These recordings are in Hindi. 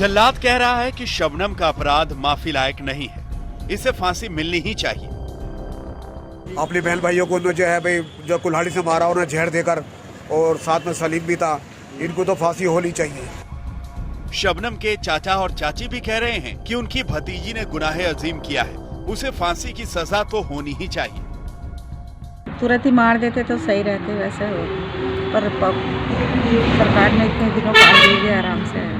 जल्लाद कह रहा है कि शबनम का अपराध माफी लायक नहीं है, इसे फांसी मिलनी ही चाहिए। अपने बहन भाइयों को जो है भाई जो कुल्हाड़ी से मारा उन्हें जहर देकर, और साथ में सलीम भी था, इनको तो फांसी होनी चाहिए। शबनम के चाचा और चाची भी कह रहे हैं कि उनकी भतीजी ने गुनाह अजीम किया है, उसे फांसी की सजा तो होनी ही चाहिए। तुरंत ही मार देते तो सही रहते, वैसे हो पर सरकार ने इतने दिनों पाल दिए आराम से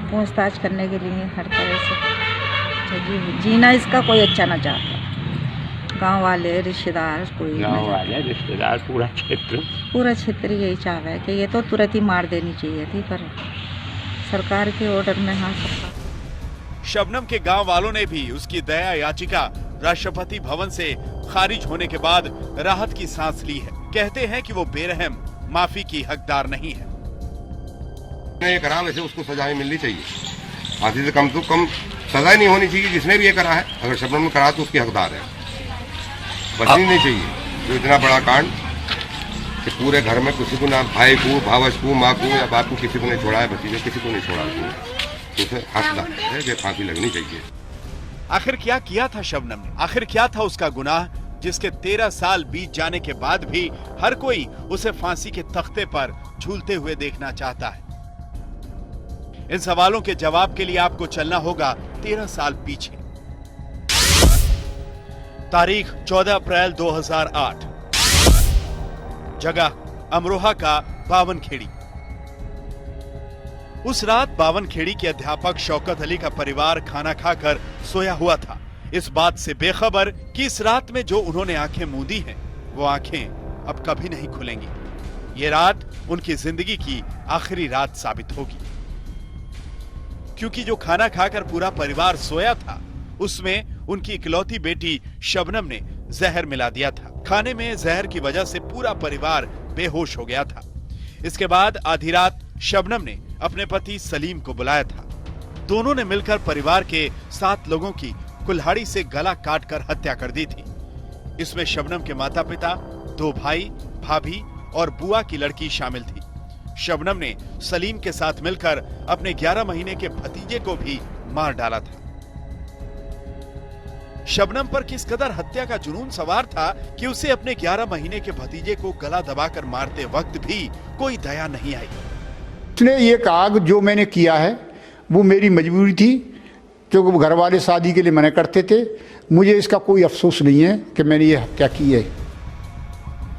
पूछताछ करने के लिए हर तरह से। जीना इसका कोई अच्छा ना चाहता, गांव वाले रिश्तेदार रिश्तेदार पूरा क्षेत्र यही चाह है कि ये तो तुरंत ही मार देनी चाहिए थी, पर सरकार के ऑर्डर में हाँ सकता। शबनम के गांव वालों ने भी उसकी दया याचिका राष्ट्रपति भवन से खारिज होने के बाद राहत की सांस ली है। कहते हैं कि वो बेरहम माफी की हकदार नहीं है। ये करा वैसे उसको सजाएं मिलनी चाहिए, फांसी से कम तो कम सजा नहीं होनी चाहिए जिसने भी ये करा है। अगर शबनम ने करा तो उसकी हकदार है, बचनी नहीं चाहिए। जो इतना बड़ा कांड कि पूरे घर में किसी को ना भाई को, भावज को, माँ को या बाप को किसी को नहीं छोड़ा है, भतीजे किसी को नहीं छोड़ा है, तो उसे हकदार है कि फांसी लगनी चाहिए। आखिर क्या किया था शबनम ने? आखिर क्या था उसका गुनाह जिसके 13 साल बीत जाने के बाद भी हर कोई उसे फांसी के तख्ते पर झूलते हुए देखना चाहता है? इन सवालों के जवाब के लिए आपको चलना होगा 13 साल पीछे। तारीख 14 अप्रैल 2008, जगह अमरोहा का बावनखेड़ी। उस रात बावनखेड़ी के अध्यापक शौकत अली का परिवार खाना खाकर सोया हुआ था, इस बात से बेखबर कि इस रात में जो उन्होंने आंखें मूंदी हैं, वो आंखें अब कभी नहीं खुलेंगी। ये रात उनकी जिंदगी की आखिरी रात साबित होगी, क्योंकि जो खाना खाकर पूरा परिवार सोया था, उसमें उनकी इकलौती बेटी शबनम ने जहर मिला दिया था। खाने में जहर की वजह से पूरा परिवार बेहोश हो गया था। इसके बाद आधी रात शबनम ने अपने पति सलीम को बुलाया था। दोनों ने मिलकर परिवार के 7 लोगों की कुल्हाड़ी से गला काटकर हत्या कर दी थी। इसमें शबनम के माता पिता, 2 भाई, भाभी और बुआ की लड़की शामिल थी। शबनम ने सलीम के साथ मिलकर अपने 11 महीने के भतीजे को भी मार डाला था। शबनम पर किस कदर हत्या का जुनून सवार था कि उसे अपने 11 महीने के भतीजे को गला दबाकर मारते वक्त भी कोई दया नहीं आई। उसने ये कहा कि जो मैंने किया है वो मेरी मजबूरी थी, क्योंकि घर वाले शादी के लिए मना करते थे। मुझे इसका कोई अफसोस नहीं है कि मैंने ये हत्या की है।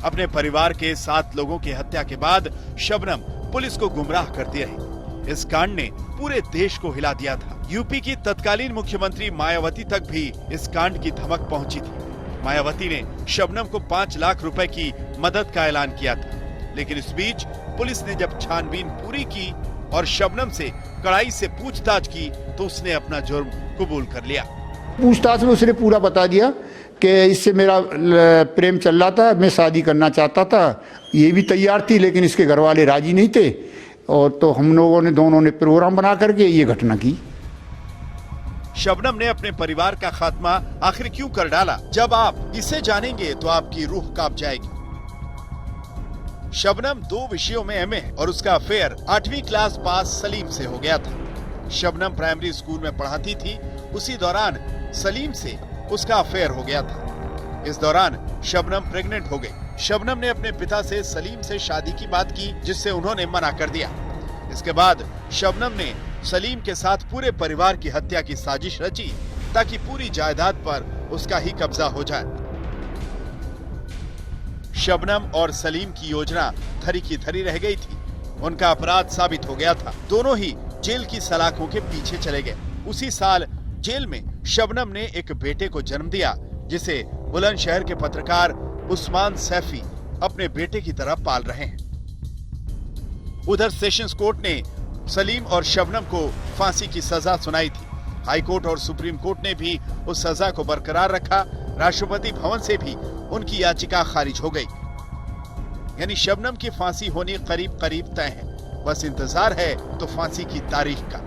अपने परिवार के 7 लोगों की हत्या के बाद शबनम पुलिस को गुमराह करती रही। इस कांड ने पूरे देश को हिला दिया था। यूपी की तत्कालीन मुख्यमंत्री मायावती तक भी इस कांड की धमक पहुंची थी। मायावती ने शबनम को 5 लाख रुपए की मदद का ऐलान किया था, लेकिन इस बीच पुलिस ने जब छानबीन पूरी की और शबनम से कड़ाई से पूछताछ की, तो उसने अपना जुर्म कबूल कर लिया। पूछताछ में उसने पूरा बता दिया कि इससे मेरा प्रेम चल रहा था, मैं शादी करना चाहता था, ये भी तैयार थी, लेकिन इसके घर वाले राजी नहीं थे। और तो हम लोगों ने दोनों ने प्रोग्राम बना करके ये घटना की। शबनम ने अपने परिवार का खात्मा आखिर क्यों कर डाला? जब आप इसे जानेंगे तो आपकी रूह कांप जाएगी। शबनम 2 विषयों में एमए है और उसका अफेयर 8वीं क्लास पास सलीम से हो गया था। शबनम प्राइमरी स्कूल में पढ़ाती थी, उसी दौरान सलीम से उसका अफेयर हो गया था। इस दौरान शबनम प्रेग्नेंट हो गई। शबनम ने अपने पिता से सलीम से शादी की बात की, जिससे उन्होंने मना कर दिया। इसके बाद शबनम ने सलीम के साथ पूरे परिवार की हत्या की साजिश रची, ताकि पूरी जायदाद पर उसका ही कब्जा हो जाए। शबनम और सलीम की योजना धरी की धरी रह गई थी। उनका अपराध साबित हो गया था। दोनों ही जेल की सलाखों के पीछे चले गए। उसी साल जेल में शबनम ने एक बेटे को जन्म दिया, जिसे बुलंदशहर के पत्रकार उस्मान सैफी अपने बेटे की तरह पाल रहे हैं। उधर सेशंस कोर्ट ने सलीम और शबनम को फांसी की सजा सुनाई थी। हाई कोर्ट और सुप्रीम कोर्ट ने भी उस सजा को बरकरार रखा। राष्ट्रपति भवन से भी उनकी याचिका खारिज हो गई। यानी शबनम की फांसी होनी करीब करीब तय है। बस इंतजार है तो फांसी की तारीख का।